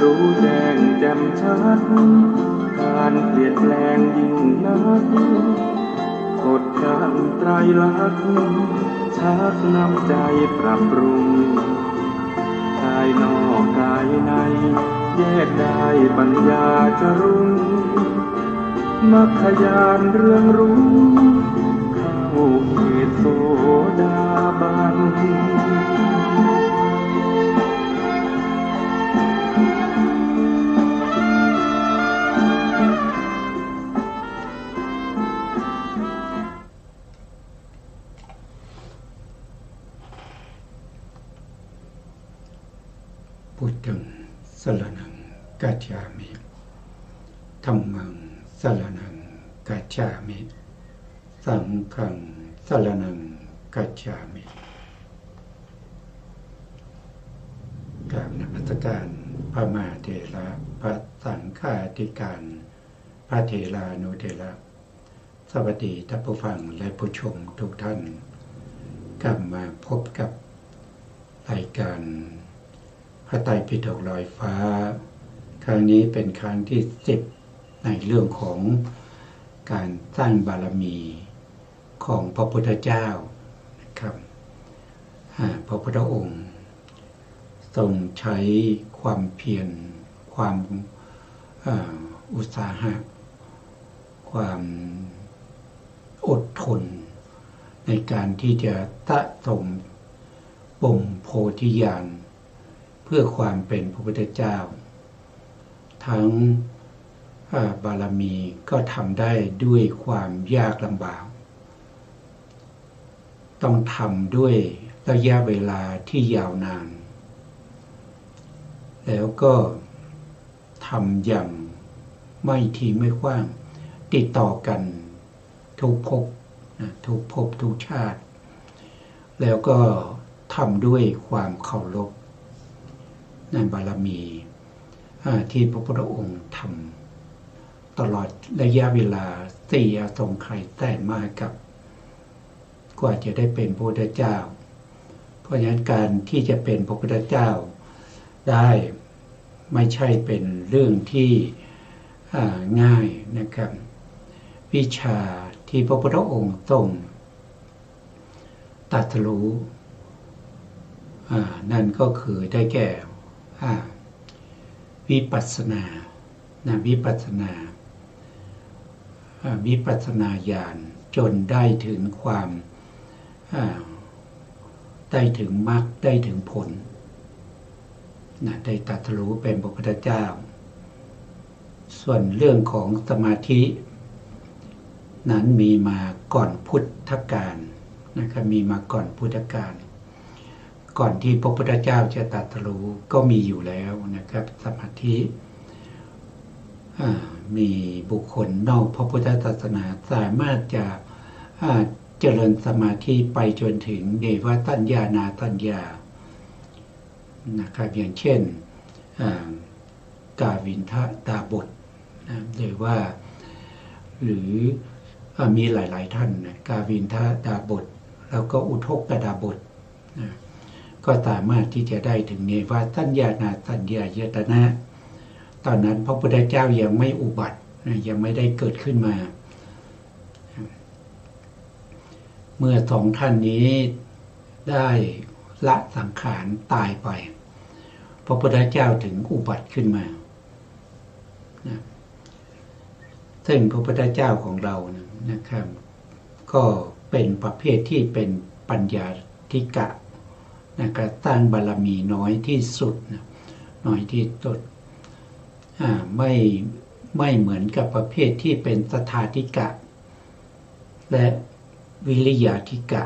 รู้แจ้งแจ่มชัดการเปลี่ยนแปลงยิ่งนักกฎการไตรลักษณ์ชักนำใจปรับปรุงกายนอกกายในแยกได้ปัญญาจะรุ่งมัคคยานเรื่องรู้เข้าเหตุโสดาบันพุทธังสรณังกัจฉามิธัมมังสรณังกัจฉามิสังฆังสรณังกัจฉามิกราบนมัสการพระมหาเถระพระสังฆาธิการพระเถรานุเถระสวัสดีท่านผู้ฟังและผู้ชมทุกท่านกลับมาพบกับรายการพระไตรปิฎกลอยฟ้าครั้งนี้เป็นครั้งที่10ในเรื่องของการสร้างบารมีของพระพุทธเจ้านะครับพระพุทธองค์ทรงใช้ความเพียรความอุตสาหะความอดทนในการที่จะสะสมบ่มโพธิญาณเพื่อความเป็นพระพุทธเจ้าทั้งบารมีก็ทำได้ด้วยความยากลำบากต้องทำด้วยระยะเวลาที่ยาวนานแล้วก็ทำอย่างไม่ทีไม่กว้างติดต่อกันทุกภพทุกชาติแล้วก็ทำด้วยความเคารพในบารมีที่พระพุทธองค์ทำตลอดระยะเวลา4 อสงไขยแสนมากกับกว่าจะได้เป็นพระพุทธเจ้าเพราะฉะนั้นการที่จะเป็นพระพุทธเจ้าได้ไม่ใช่เป็นเรื่องที่ง่ายนะครับวิชาที่พระพุทธองค์ทรงตรัสรู้นั่นก็คือได้แก่วิปัสสนาวิปัสสนาญาณจนได้ถึงความได้ถึงมรรคได้ถึงผลได้ตรัสรู้เป็นพระพุทธเจ้าส่วนเรื่องของสมาธินั้นมีมาก่อนพุทธกาลนะครับมีมาก่อนพุทธกาลก่อนที่พระพุทธเจ้าจะตรัสรู้ก็มีอยู่แล้วนะครับสมาธิมีบุคคลนอกพระพุทธศาสนาสามารถจะเจริญสมาธิไปจนถึงเนวสัญญานาสัญญานะครับอย่างเช่นกาวินทดาบทหรือมีหลายๆท่านกาวินทดาบทแล้วก็อุทกดาบทก็สามารถที่จะได้ถึงเนวสัญญานาสัญญายตนะตอนนั้นพระพุทธเจ้ายังไม่อุบัติยังไม่ได้เกิดขึ้นมาเมื่อ2 ท่านนี้ได้ละสังขารตายไปพระพุทธเจ้าถึงอุบัติขึ้นมาซึ่งพระพุทธเจ้าของเรานะครับก็เป็นประเภทที่เป็นปัญญาธิกะนะครับสร้างบารมีน้อยที่สุดน้อยที่สุดไม่เหมือนกับประเภทที่เป็นสถาธิกะและวิริยาธิกะ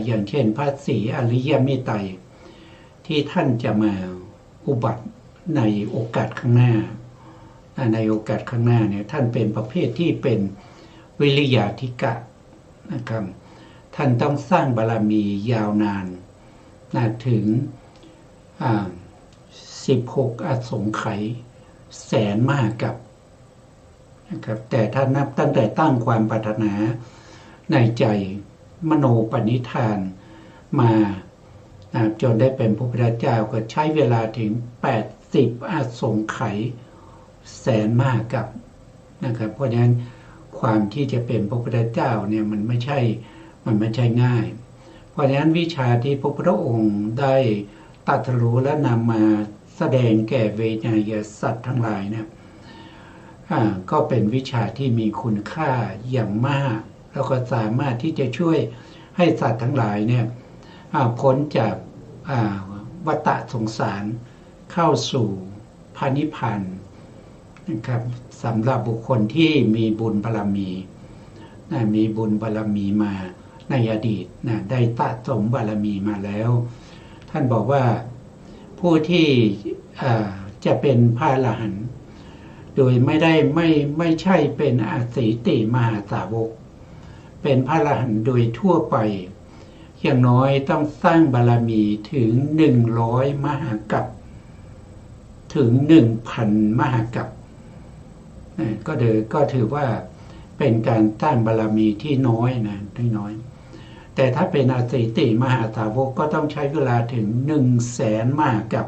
อย่างเช่นพระศรีอริยเมตไตรที่ท่านจะมาอุบัติในโอกาสข้างหน้าเนี่ยท่านเป็นประเภทที่เป็นวิริยาธิกะนะครับท่านต้องสร้างบารมียาวนานถึง16 อสงไขยแสนมากกับนะครับแต่ถ้านับตั้งแต่ตั้งความปรารถนาในใจมโนปณิธานมา จนได้เป็นพระพุทธเจ้าก็ใช้เวลาถึง80อาสงไขยแสนมหากัปนะครับเพราะฉะนั้นความที่จะเป็นพระพุทธเจ้าเนี่ยมันไม่ใช่ง่ายเพราะฉะนั้นวิชาที่พระพุทธองค์ได้ตรัสรู้และนำมาแสดงแก่เวนยสัตว์ทั้งหลายเนี่ยก็เป็นวิชาที่มีคุณค่าอย่างมากแล้วก็สามารถที่จะช่วยให้สัตว์ทั้งหลายเนี่ยพ้นจากวัฏสงสารเข้าสู่พระนิพพานนะครับสำหรับบุคคลที่มีบุญบารมีมีบุญบารมีมาในอดีตได้สะสมบารมีมาแล้วท่านบอกว่าผู้ที่จะเป็นพระอรหันต์โดยไม่ใช่เป็นอสีติมหาสาวกเป็นพระอรหันต์โดยทั่วไปอย่างน้อยต้องสร้างบารมีถึง100มหากัปถึง 1,000 มหากัปก็ถือว่าเป็นการสร้างบารมีที่น้อยน้อยแต่ถ้าเป็นอสีติมหาสาวกก็ต้องใช้เวลาถึง 100,000 มหากัป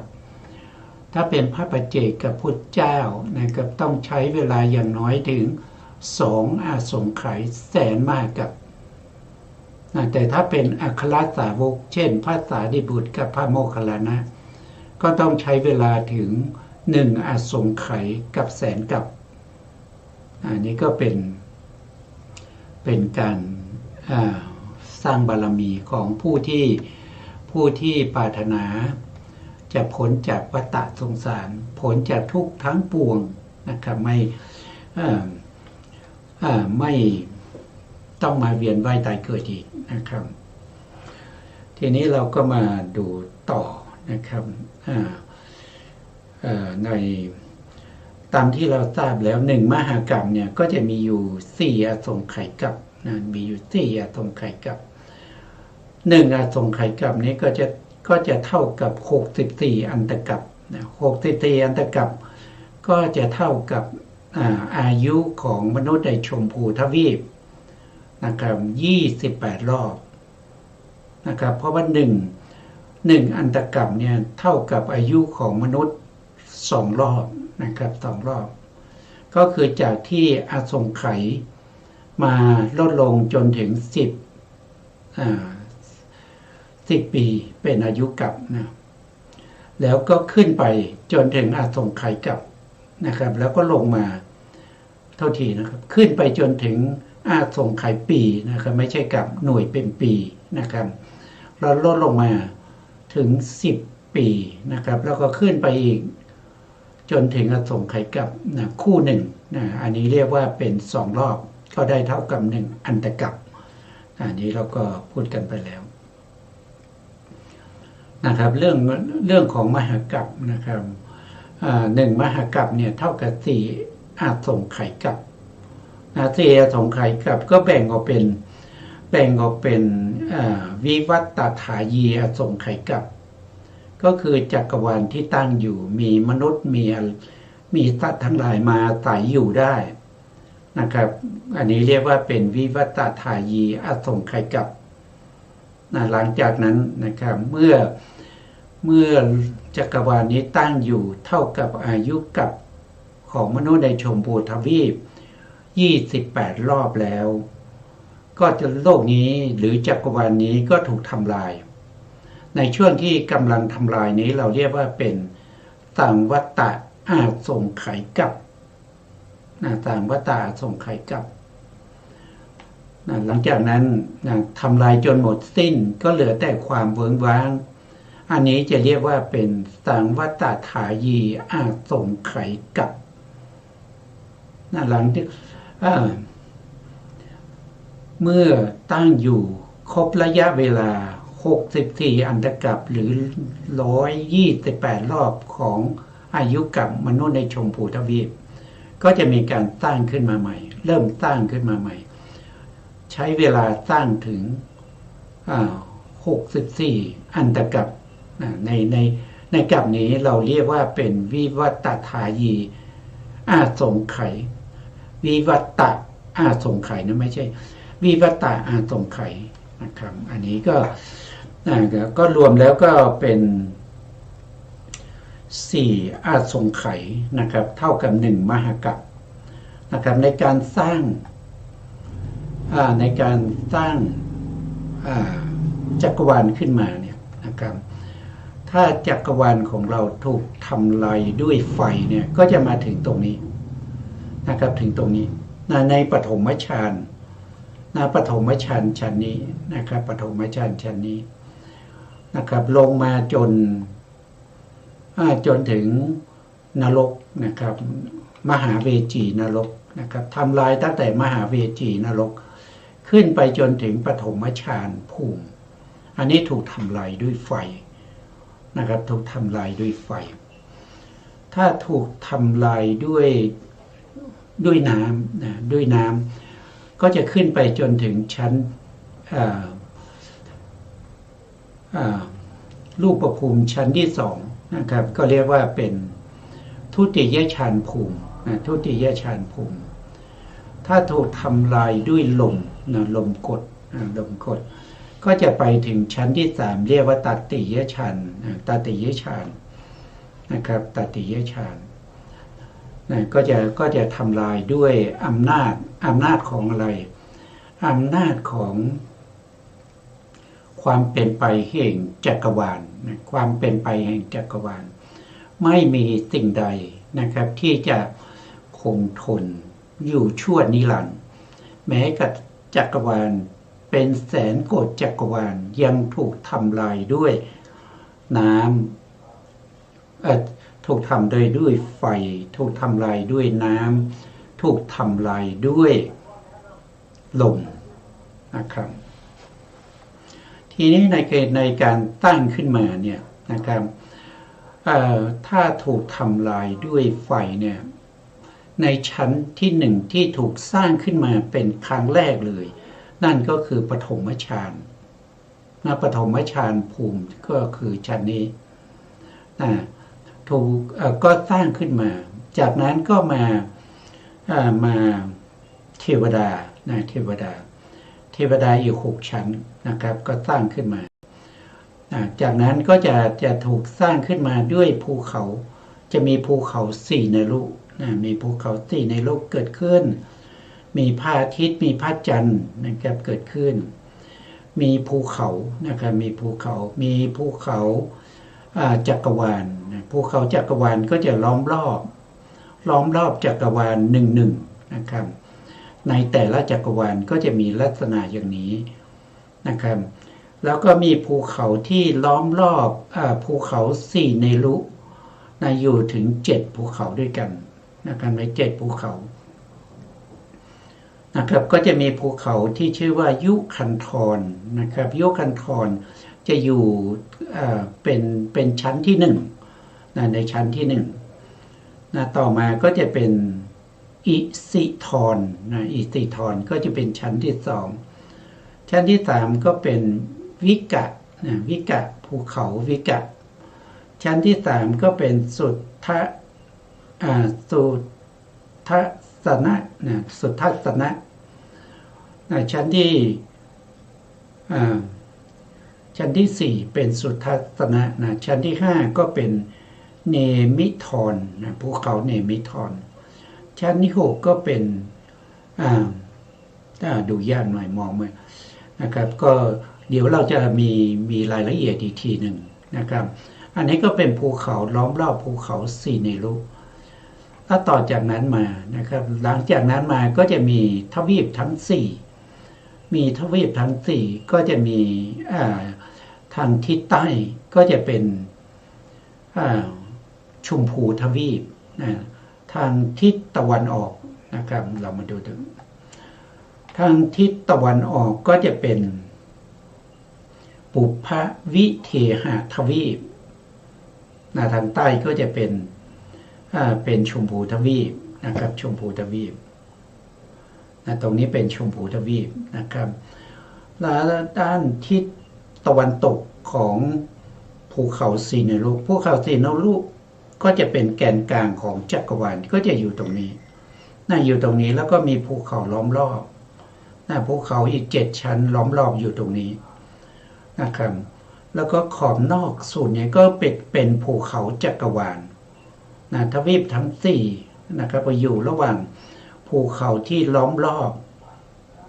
ถ้าเป็นพระปัจเจกพุทธเจ้านะครับต้องใช้เวลาอย่างน้อยถึง2อาสงไขยแสนมหากัปแต่ถ้าเป็นอัครสาวกเช่นพระสารีบุตรกับพระโมคคัลลานะก็ต้องใช้เวลาถึง1อาสงไขยกับแสนกัปอันนี้ก็เป็นการสร้างบารมีของผู้ที่ปรารถนาจะพ้นจากวัฏสงสารพ้นจากทุกข์ทั้งปวงนะครับไม่ต้องมาเวียนว่ายตายเกิดอีกนะครับทีนี้เราก็มาดูต่อนะครับในตามที่เราทราบแล้ว1มหากรรมเนี่ยก็จะมีอยู่4อสงไขยกัปมีอยู่4อสงไขยกัป1อสงไขยกัปนี้ก็จะเท่ากับ64อันตกัป64อันตกัปก็จะเท่ากับอายุของมนุษย์ในชมพูทวีปนะครับ28รอบนะครับเพราะว่า1อันตกัปเนี่ยเท่ากับอายุของมนุษย์2รอบนะครับ2รอบก็คือจากที่อสงไขยมาลดลงจนถึง10ปีเป็นอายุกัปนะแล้วก็ขึ้นไปจนถึงอสงไขยกัปนะครับแล้วก็ลงมาเท่าทีนะครับขึ้นไปจนถึงอสงไขยปีนะครับไม่ใช่กัปหน่วยเป็นปีนะครับแล้วลดลงมาถึง10ปีนะครับแล้วก็ขึ้นไปอีกจนถึงอสงไขยกัปคู่หนึ่งอันนี้เรียกว่าเป็น2รอบก็ได้เท่ากับ1อันตกัปอันนี้เราก็พูดกันไปแล้วนะครับเรื่องของมหากัปนะครับ1มหากัปเนี่ยเท่ากับ4อาสงไขยกัป4อาสงไขยกัปก็แบ่งออกเป็นวิวัตถายีอาสงไขยกัปก็คือจักรวาลที่ตั้งอยู่มีมนุษย์มีสัตว์ทั้งหลายมาอาศัยอยู่ได้นะครับอันนี้เรียกว่าเป็นวิวัตถายีอาสงไขยกัปหลังจากนั้นนะครับเมื่อจักรวาลนี้ตั้งอยู่เท่ากับอายุกัปของมนุษย์ในชมพูทวีป28รอบแล้วก็จะโลกนี้หรือจักรวาลนี้ก็ถูกทำลายในช่วงที่กำลังทำลายนี้เราเรียกว่าเป็นสังวัตอาสงไขยกัปสังวัตอาสงไขยกัปหลังจากนั้นทำลายจนหมดสิ้นก็เหลือแต่ความเวิ้งว้างอันนี้จะเรียกว่าเป็นสังวัตถายีอาสงไขยกัปหลังที่เมื่อตั้งอยู่ครบระยะเวลา64อันตกัปหรือ128รอบของอายุกัปมนุษย์ในชมพูทวีปก็จะมีการสร้างขึ้นมาใหม่เริ่มสร้างขึ้นมาใหม่ใช้เวลาสร้างถึง64อันตกัปในกัปนี้เราเรียกว่าเป็นวิวัตถายีอาสงไขยวิวัตอาสงไขยนะไม่ใช่วิวัตอาสงไขยนะครับอันนี้ก็ ก็รวมแล้วก็เป็น4อาสงไขยนะครับเท่ากับ1มหกัปนะครับในการสร้างจักรวาลขึ้นมาเนี่ยนะครับถ้าจักรวาลของเราถูกทำลายด้วยไฟเนี่ยก็จะมาถึงตรงนี้นะครับถึงตรงนี้ในปฐมฌานปฐมฌานชั้นนี้นะครับปฐมฌานชั้นนี้นะครับลงมาจนถึงนรกนะครับมหาเวจีนรกนะครับทำลายตั้งแต่มหาเวจีนรกขึ้นไปจนถึงปฐมฌานภูมิอันนี้ถูกทำลายด้วยไฟนะครับถูกทำลายด้วยไฟถ้าถูกทำลายด้วยน้ำนะด้วยน้ำก็จะขึ้นไปจนถึงชั้นรูปภูมิชั้นที่2นะครับก็เรียกว่าเป็นทุติยฌานภูมิทุติยฌานภูมิถ้าถูกทำลายด้วยลมลมกดก็จะไปถึงชั้นที่3เรียกว่าตติยฌานนะครับตติยฌานก็จะทำลายด้วยอำนาจของอะไรอำนาจของความเป็นไปแห่งจักรวาลความเป็นไปแห่งจักรวาลไม่มีสิ่งใดนะครับที่จะคงทนอยู่ชั่วนิรันดร์แม้กับจักรวาลเป็นแสนโกฏจักรวาลยังถูกทำลายด้วยน้ำถูกทำด้วยไฟถูกทำลายด้วยน้ำถูกทำลายด้วยลมนะครับทีนี้ในการตั้งขึ้นมาเนี่ยนะครับถ้าถูกทำลายด้วยไฟเนี่ยในชั้นที่1ที่ถูกสร้างขึ้นมาเป็นครั้งแรกเลยนั่นก็คือปฐมฌานปฐมฌานภูมิก็คือชั้นนี้ถูกก็สร้างขึ้นมาจากนั้นก็มาเทวดาเทวดาอีก6ชั้นนะครับก็สร้างขึ้นมาจากนั้นก็จะถูกสร้างขึ้นมาด้วยภูเขาจะมีภูเขา4ในโลกมีภูเขา4ในโลกเกิดขึ้นมีพระอาทิตย์มีพระจันทร์นะครับเกิดขึ้นมีภูเขานะครับมีภูเขาจักรวาลภูเขาจักรวาลก็จะล้อมรอบจักรวาล1นะครับในแต่ละจักรวาลก็จะมีลักษณะอย่างนี้นะครับแล้วก็มีภูเขาที่ล้อมรอบภูเขา4ในลุอยู่ถึง7ภูเขาด้วยกันนะครับใน7ภูเขานะครับก็จะมีภูเขาที่ชื่อว่ายุคันธรนะครับยุคันธรจะอยู่เป็นชั้นที่1ในชั้นที่1ต่อมาก็จะเป็นอิสิธรอิสิธรก็จะเป็นชั้นที่2ชั้นที่3ก็เป็นวิกะภูเขาวิกะชั้นที่3ก็เป็นสุทธัสนะสุทธัสนะชั้นที่4เป็นสุทธัสนะชั้นที่5ก็เป็นเนมิธรภูเขาเนมิธรชั้นที่6ก็เป็นดูยากหน่อยมองมานะครับก็เดี๋ยวเราจะมีรายละเอียดอีกทีหนึ่งนะครับอันนี้ก็เป็นภูเขาล้อมรอบภูเขา4ในโลกถ้าต่อจากนั้นมานะครับหลังจากนั้นมาก็จะมีทวีปทั้ง4มีทวีปทั้ง4ก็จะมีทางทิศใต้ก็จะเป็นชมพูทวีปทางทิศตะวันออกนะครับเรามาดูถึงทางทิศตะวันออกก็จะเป็นปุพพวิเทหทวีปทางใต้ก็จะเป็นชมพูทวีปนะครับชมพูทวีปตรงนี้เป็นชมพูทวีปนะครับแล้วด้านทิศตะวันตกของภูเขาสีในโลกภูเขาสีในโลกก็จะเป็นแกนกลางของจักรวาลก็จะอยู่ตรงนี้อยู่ตรงนี้แล้วก็มีภูเขาล้อมรอบภูเขาอีก7ชั้นล้อมรอบอยู่ตรงนี้นะครับ แล้วก็ขอบนอกส่วนใหญ่ก็เป็นภูเขาจักรวาลนะทวีปทั้ง4นะครับอยู่ระหว่างภูเขาที่ล้อมรอบ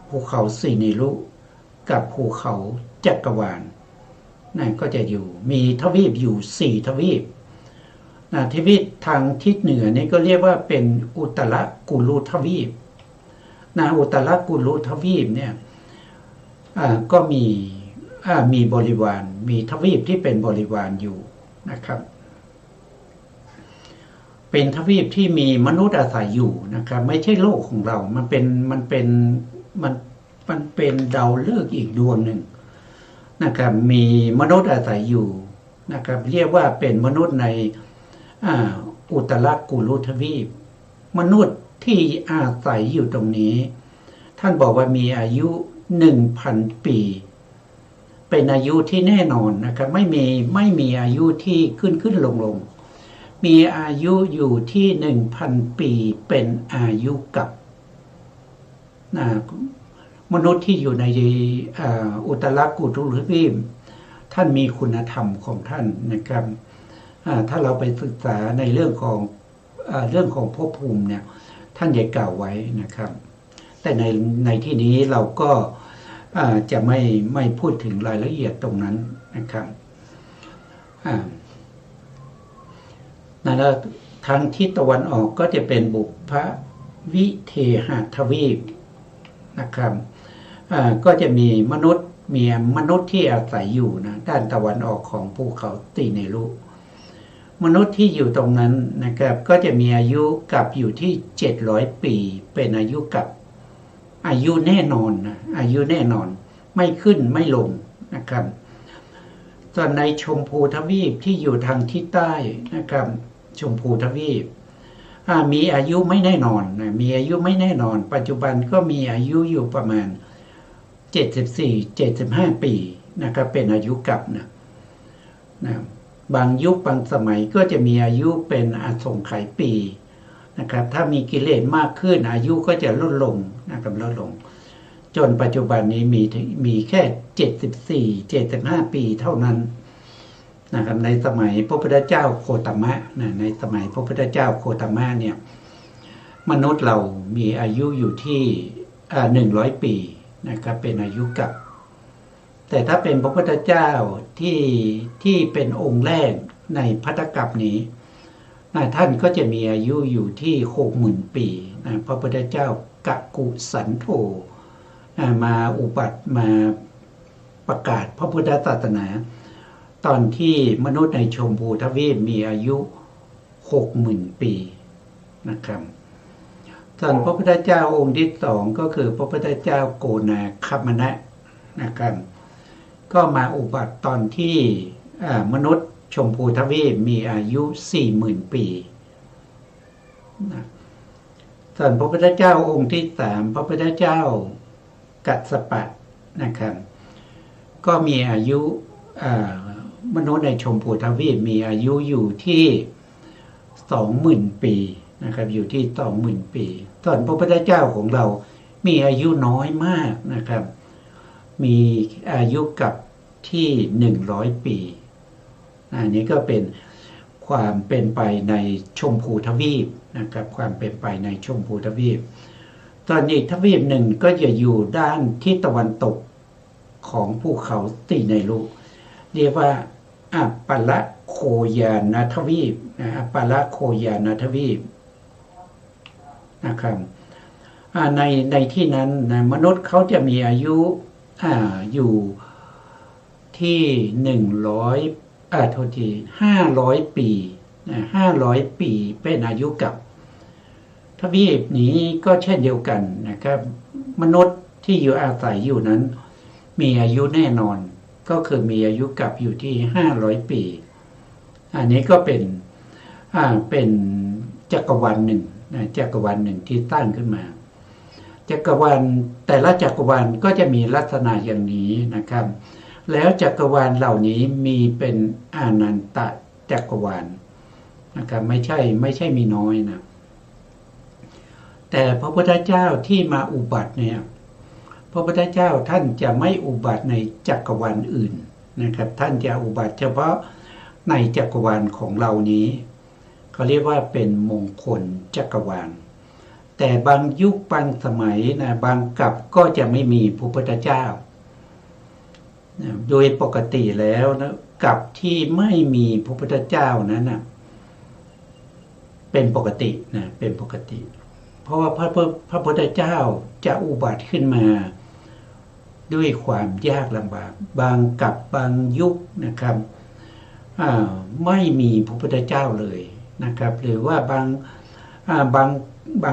ภูเขาสีนิรุกับภูเขาจักรวาลนะก็จะอยู่มีทวีปอยู่4ทวีปนะทวีปทางทิศเหนือนี่ก็เรียกว่าเป็นอุตรกุลุทวีปนะอุตรกุลุทวีปเนี่ยก็มีบริวารมีทวีปที่เป็นบริวารอยู่นะครับเป็นทวีปที่มีมนุษย์อาศัยอยู่นะครับไม่ใช่โลกของเรามันเป็นดาวฤกษ์อีกดวงหนึ่งนะครับมีมนุษย์อาศัยอยู่นะครับเรียกว่าเป็นมนุษย์ในอุตรกุลุทวีปมนุษย์ที่อาศัยอยู่ตรงนี้ท่านบอกว่ามีอายุ 1,000 ปีเป็นอายุที่แน่นอนนะครับไม่มีอายุที่ขึ้นลงมีอายุอยู่ที่ 1,000 ปีเป็นอายุกับมนุษย์ที่อยู่ในอุตรกุลุทวีปท่านมีคุณธรรมของท่านนะครับถ้าเราไปศึกษาในเรื่องของภพภูมิเนี่ยท่านได้กล่าวไว้นะครับแต่ในที่นี้เราก็จะไม่พูดถึงรายละเอียดตรงนั้นนะครับแล้วทางทิศตะวันออกก็จะเป็นบุพวิเทหทวีปนะครับก็จะมีมนุษย์ที่อาศัยอยู่นะด้านตะวันออกของภูเขาสีนิรุมนุษย์ที่อยู่ตรงนั้นนะครับก็จะมีอายุกับอยู่ที่700 ปีเป็นอายุกับอายุแน่นอนนะอายุแน่นอนไม่ขึ้นไม่ลงนะครับส่วนในชมพูทวีปที่อยู่ทางทิศใต้นะครับชมพูทวีปมีอายุไม่แน่นอนนะมีอายุไม่แน่นอนปัจจุบันก็มีอายุอยู่ประมาณ74-75 ปีนะครับเป็นอายุกับนะบางยุคบางสมัยก็จะมีอายุเป็นอสงไขยปีนะครับถ้ามีกิเลสมากขึ้นอายุก็จะลดลงนะครับลดลงจนปัจจุบันนี้มีแค่74-75 ปีเท่านั้นนะครับในสมัยพระพุทธเจ้าโคตมะในสมัยพระพุทธเจ้าโคตมะเนี่ยมนุษย์เรามีอายุอยู่ที่100 ปีนะครับเป็นอายุกับแต่ถ้าเป็นพระพุทธเจ้าที่เป็นองค์แรกในภัตตกัปนี้ท่านก็จะมีอายุอยู่ที่ 60,000 ปีพระพุทธเจ้ากักุสันโธมาอุบัติมาประกาศพระพุทธศาสนาตอนที่มนุษย์ในชมพูทวีปมีอายุ 60,000 ปีนะครับส่วนพระพุทธเจ้าองค์ที่2ก็คือพระพุทธเจ้าโกนาคัมมนะนะครับก็มาอุบัติตอนที่มนุษย์ชมพูทวีปมีอายุ 40,000 ปีนะส่วนพระพุทธเจ้าองค์ที่3พระพุทธเจ้ากัสสปะนะครับก็มีอายุมนุษย์ในชมพูทวีปมีอายุอยู่ที่ 20,000 ปีนะครับอยู่ที่ 20,000 ปีส่วนพระพุทธเจ้าของเรามีอายุน้อยมากนะครับมีอายุกับที่100 ปีอันนี้ก็เป็นความเป็นไปในชมพูทวีปนะครับความเป็นไปในชมพูทวีปตอนอีกทวีปหนึ่งก็จะอยู่ด้านทิศตะวันตกของภูเขาสีนิรุเรียกว่าอัปปละโคยานทวีปอัปปละโคยานทวีปนะครับในที่นั้นมนุษย์เขาจะมีอายุอยู่ที่500 ปี500 ปีเป็นอายุกับทวีปนี้ก็เช่นเดียวกันนะครับมนุษย์ที่อยู่อาศัยอยู่นั้นมีอายุแน่นอนก็คือมีอายุกับอยู่ที่500 ปีอันนี้ก็เป็นจักรวาลหนึ่งจักรวาลหนึ่งที่ตั้งขึ้นมาจักรวาลแต่ละจักรวาลก็จะมีลักษณะอย่างนี้นะครับแล้วจักรวาลเหล่านี้มีเป็นอนันตจักรวาลนะครับไม่ใช่มีน้อยนะแต่พระพุทธเจ้าที่มาอุบัติเนี่ยพระพุทธเจ้าท่านจะไม่อุบัติในจักรวาลอื่น นะครับท่านจะอุบัติเฉพาะในจักรวาลของเรานี้เขาเรียกว่าเป็นมงคลจักรวาลแต่บางยุคบางสมัยนะบางกัปก็จะไม่มีพระพุทธเจ้าโดยปกติแล้วนะกัปที่ไม่มีพระพุทธเจ้านั้นนะเป็นปกตินะเป็นปกติเพราะว่าพระพุทธเจ้าจะอุบัติขึ้นมาด้วยความยากลำบากบางกัปบางยุคนะครับไม่มีพระพุทธเจ้าเลยนะครับหรือว่าบา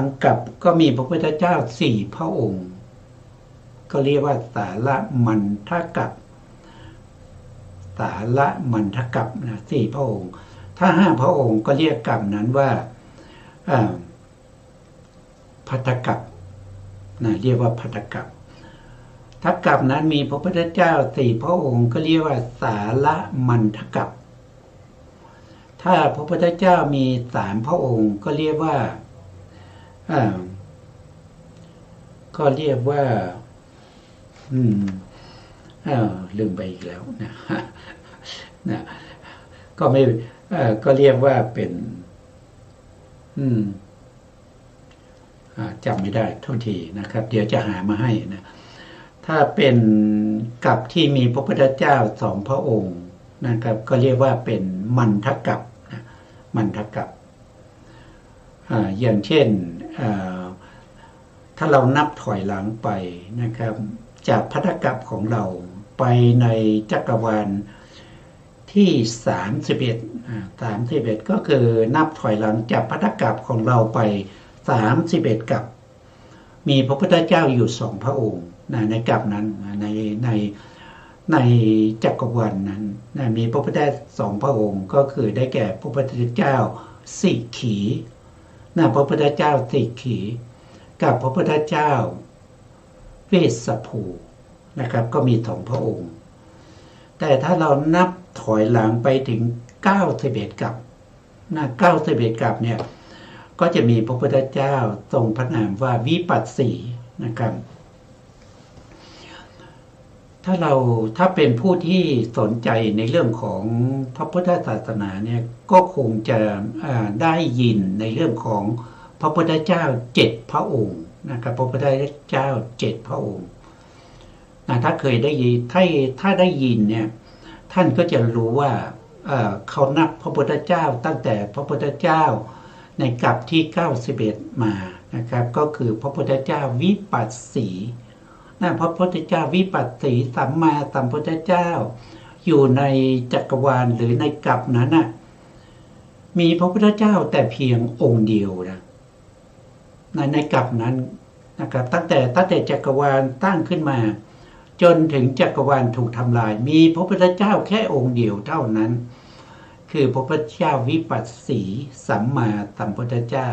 งกัปก็มีพระพุทธเจ้า4 พระองค์ก็เรียกว่าสาระมันทกัปสาระมันทกัปนะ4 พระองค์ถ้า5 พระองค์ก็เรียกกัปนั้นว่าภัททกัปนะเรียกว่าภัททกัปถ้ากัปนั้นมีพระพุทธเจ้า4 พระองค์ก็เรียกว่าสาระมันทกัปถ้าพระพุทธเจ้ามี3 พระองค์ก็เรียกว่าลืมไปอีกแล้วนะก็ไม่ก็เรียกว่าเป็นจำไม่ได้โทษทีนะครับเดี๋ยวจะหามาให้นะถ้าเป็นกัปที่มีพระพุทธเจ้า2 พระองค์นะครับก็เรียกว่าเป็นมันทกัปนะมันทกัปอย่างเช่นถ้าเรานับถอยหลังไปนะครับจากภัททกัปของเราไปในจักรวาลที่31ก็คือนับถอยหลังจากภัททกัปของเราไป31 กัปมีพระพุทธเจ้าอยู่2 พระองค์ในกัปนั้นในจักรวาลนั้นมีพระพุทธเจ้า2 พระองค์ก็คือได้แก่พระพุทธเจ้าสิกขีพระพุทธเจ้าสิกขีกับพระพุทธเจ้าเวสสภูนะครับก็มี2 พระองค์แต่ถ้าเรานับถอยหลังไปถึง91 กัป91 กัปเนี่ยก็จะมีพระพุทธเจ้าทรงพระนามว่าวิปัสสีนะครับถ้าเป็นผู้ที่สนใจในเรื่องของพระพุทธศาสนาเนี่ยก็คงจะได้ยินในเรื่องของพระพุทธเจ้า7 พระองค์นะครับพระพุทธเจ้า7 พระองค์ถ้าเคยได้ยินถ้าได้ยินเนี่ยท่านก็จะรู้ว่าเขานับพระพุทธเจ้าตั้งแต่พระพุทธเจ้าในกัปที่91มานะครับก็คือพระพุทธเจ้าวิปัสสีพระพุทธเจ้าวิปัสสีสัมมาสัมพุทธเจ้าอยู่ในจักรวาลหรือในกัปนั้นมีพระพุทธเจ้าแต่เพียงองค์เดียวนะในกัปนั้นนะครับตั้งแต่จักรวาลตั้งขึ้นมาจนถึงจักรวาลถูกทำลายมีพระพุทธเจ้าแค่องค์เดียวเท่านั้นคือพระพุทธเจ้าวิปัสสีสัมมาสัมพุทธเจ้า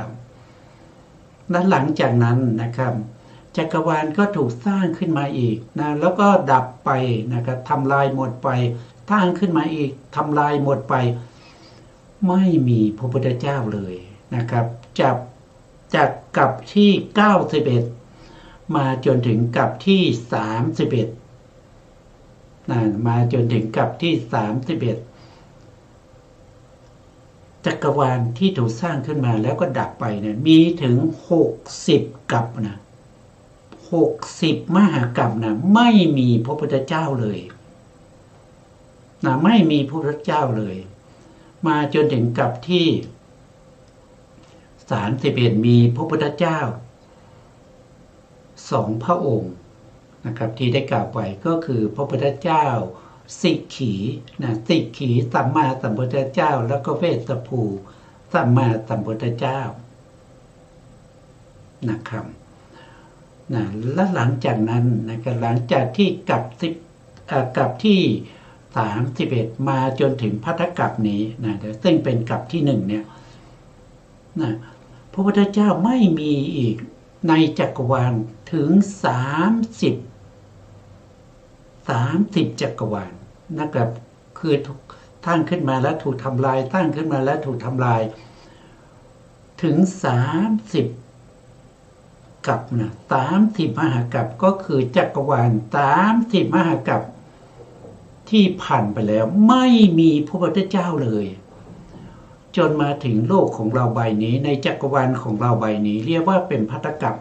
และหลังจากนั้นนะครับจักรวาลก็ถูกสร้างขึ้นมาอีกนะแล้วก็ดับไปนะครับทำลายหมดไปสร้างขึ้นมาอีกทำลายหมดไปไม่มีพระพุทธเจ้าเลยนะครับจากกัปที่91มาจนถึงกัปที่31มาจนถึงกัปที่31จักรวาลที่ถูกสร้างขึ้นมาแล้วก็ดับไปเนี่ยมีถึง60 กัปนะ60 มหากัปนะไม่มีพระพุทธเจ้าเลยไม่มีพระพุทธเจ้าเลยมาจนถึงกัปที่31มีพระพุทธเจ้า2 พระองค์นะครับที่ได้กล่าวไปก็คือพระพุทธเจ้าสิกขีสิกขีสัมมาสัมพุทธเจ้าแล้วก็เวสสภูสัมมาสัมพุทธเจ้านะครับและหลังจากนั้นนะครับหลังจากที่กัปที่31มาจนถึงภัททกัปนี้ซึ่งเป็นกัปที่1เนี่ยพระพุทธเจ้าไม่มีอีกในจักรวาลถึง30จักรวาลนะครับคือตั้งขึ้นมาแล้วถูกทำลายตั้งขึ้นมาแล้วถูกทำลายถึง30 กัป30 มหากัปก็คือจักรวาล30 มหากัป ที่ผ่านไปแล้วไม่มีพระพุทธเจ้าเลยจนมาถึงโลกของเราใบนี้ในจักรวาลของเราใบนี้เรียกว่าเป็นภัตตกัป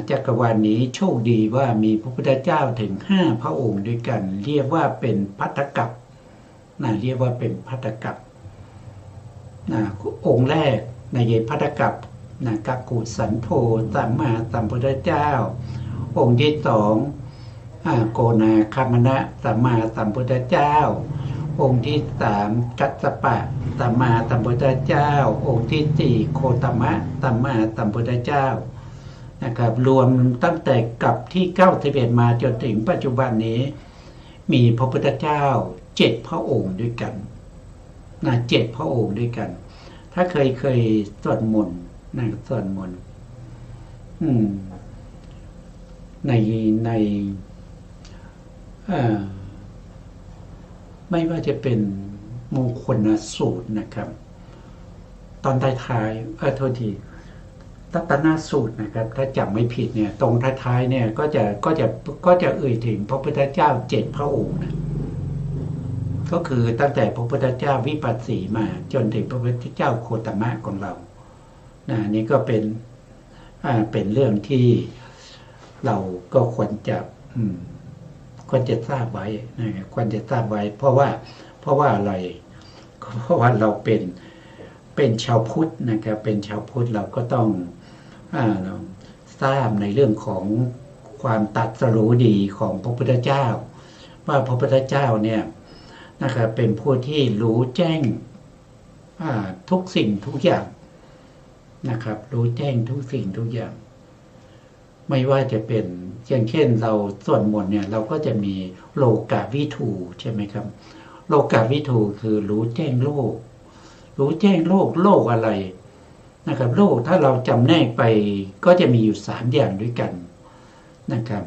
จักรวาลนี้โชคดีว่ามีพระพุทธเจ้าถึง5พระองค์ด้วยกันเรียกว่าเป็นภัตตกัปเรียกว่าเป็นภัตตกัปองค์แรกในภัตตกัปกักกุสันโธสัมมาสัมพุทธเจ้าองค์ที่สองโกนาคามนะสัมมาสัมพุทธเจ้าองค์ที่สามกัสสปะสัมมาสัมพุทธเจ้าองค์ที่สี่โคตมะสัมมาสัมพุทธเจ้านะครับรวมตั้งแต่กับที่91มาจนถึงปัจจุบันนี้มีพระพุทธเจ้า7พระองค์ด้วยกัน7พระองค์ด้วยกันถ้าเคยสวดมนต์สวดมนต์ในไม่ว่าจะเป็นมงคลสูตรนะครับตอนท้ายโทษทีตัตนาสูตรนะครับถ้าจำไม่ผิดเนี่ยตรงท้ายๆเนี่ยก็จะเอ่ยถึงพระพุทธเจ้า7พระองค์นะก็คือตั้งแต่พระพุทธเจ้าวิปัสสีมาจนถึงพระพุทธเจ้าโคตมะของเรานี่ก็เป็นเรื่องที่เราก็ควรจะทราบไว้ควรจะทราบไว้เพราะว่าอะไรเพราะว่าเราเป็นชาวพุทธนะครับเป็นชาวพุทธเราก็ต้องทราบในเรื่องของความตรัสรู้ดีของพระพุทธเจ้าว่าพระพุทธเจ้าเนี่ยนะครับเป็นผู้ที่รู้แจ้งทุกสิ่งทุกอย่างนะครับรู้แจ้งทุกสิ่งทุกอย่างไม่ว่าจะเป็นอย่างเช่นเราสวดมนต์เนี่ยเราก็จะมีโลกาวิถูใช่ไหมครับโลกาวิถูคือรู้แจ้งโลกรู้แจ้งโลกอะไรนะครับโลกถ้าเราจำแนกไปก็จะมีอยู่3อย่างด้วยกันนะครับ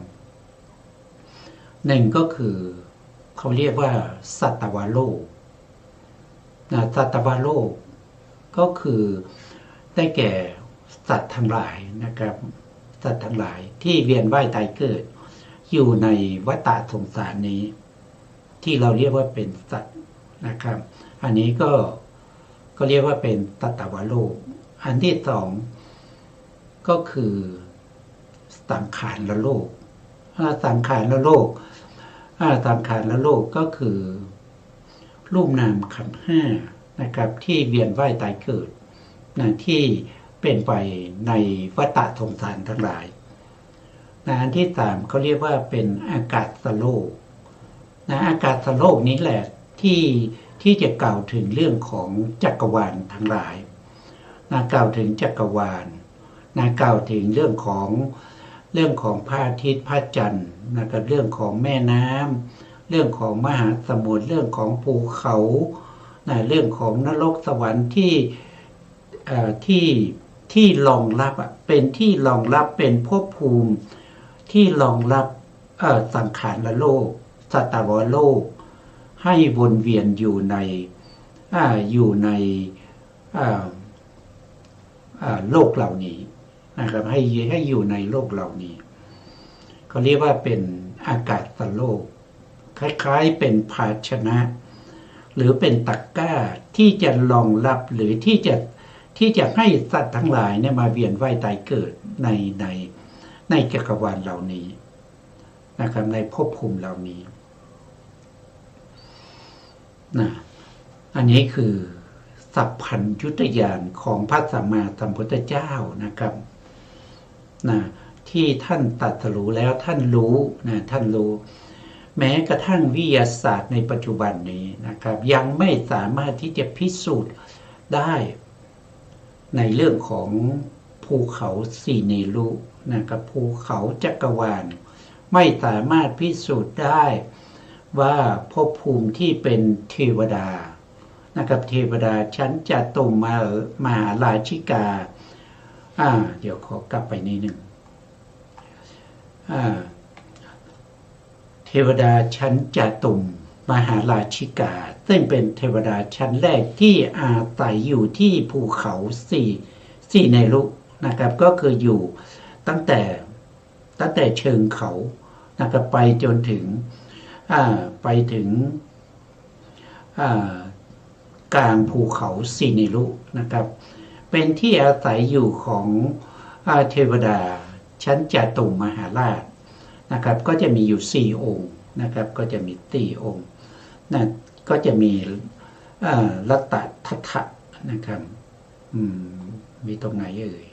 หนึ่งก็คือเขาเรียกว่าสัตวโลกสัตวโลกก็คือได้แก่สัตว์ทั้งหลายนะครับสัตว์ทั้งหลายที่เวียนว่ายตายเกิดอยู่ในวัฏสงสารนี้ที่เราเรียกว่าเป็นสัตว์นะครับอันนี้ก็เรียกว่าเป็นสัตวโลกอันที่สองก็คือสังขารละโลกสังขารละโลกสังขารละโลกก็คือรูปนามขันธ์5นะครับที่เวียนว่ายตายเกิดที่เป็นไปในวัฏสงสารทั้งหลายอันที่สามเขาเรียกว่าเป็นอากาศโลกอากาศโลกนี้แหละที่จะกล่าวถึงเรื่องของจักรวาลทั้งหลายกล่าวถึงจักรวาลกล่าวถึงเรื่องของพระอาทิตย์พระจันทร์กับเรื่องของแม่น้ำเรื่องของมหาสมุทรเรื่องของภูเขาเรื่องของนรกสวรรค์ที่รองรับเป็นที่รองรับเป็นภพภูมิที่รองรับสังขารละโลกสัตวโลกให้วนเวียนอยู่ในโลกเหล่านี้นะครับให้อยู่ในโลกเหล่านี้เขาเรียกว่าเป็นอากาศโลกคล้ายๆเป็นภาชนะหรือเป็นตะกร้าที่จะรองรับหรือที่จะให้สัตว์ทั้งหลายเนี่ยมาเวียนว่ายตายเกิดในจักรวาลเหล่านี้นะครับในภพภูมิเหล่านี้อันนี้คือสัพพัญญุตญาณของพระสัมมาสัมพุทธเจ้านะครับที่ท่านตรัสรู้แล้วท่านรู้แม้กระทั่งวิทยาศาสตร์ในปัจจุบันนี้นะครับยังไม่สามารถที่จะพิสูจน์ได้ในเรื่องของภูเขาสีเนรุนะครับภูเขาจักรวาลไม่สามารถพิสูจน์ได้ว่าภพภูมิที่เป็นเทวดานะครับเทวดาชั้นจตุมมหาราชิกาเดี๋ยวขอกลับไปนิดนึงเทวดาชั้นจตุมมหาราชิกาซึ่งเป็นเทวดาชั้นแรกที่อาศัยอยู่ที่ภูเขาสี่เนรุนะครับก็คืออยู่ตั้งแต่เชิงเขานะครับไปจนถึง ไปถึงกลางภูเขาสีเนรุนะครับเป็นที่อาศัยอยู่ของเทวดาชั้นจตุมหาราชนะครับก็จะมีอยู่4องค์นะครับก็จะมี4องค์นะก็จะมีรัตตทัตถะนะครับมีตรงไหนเอ่ย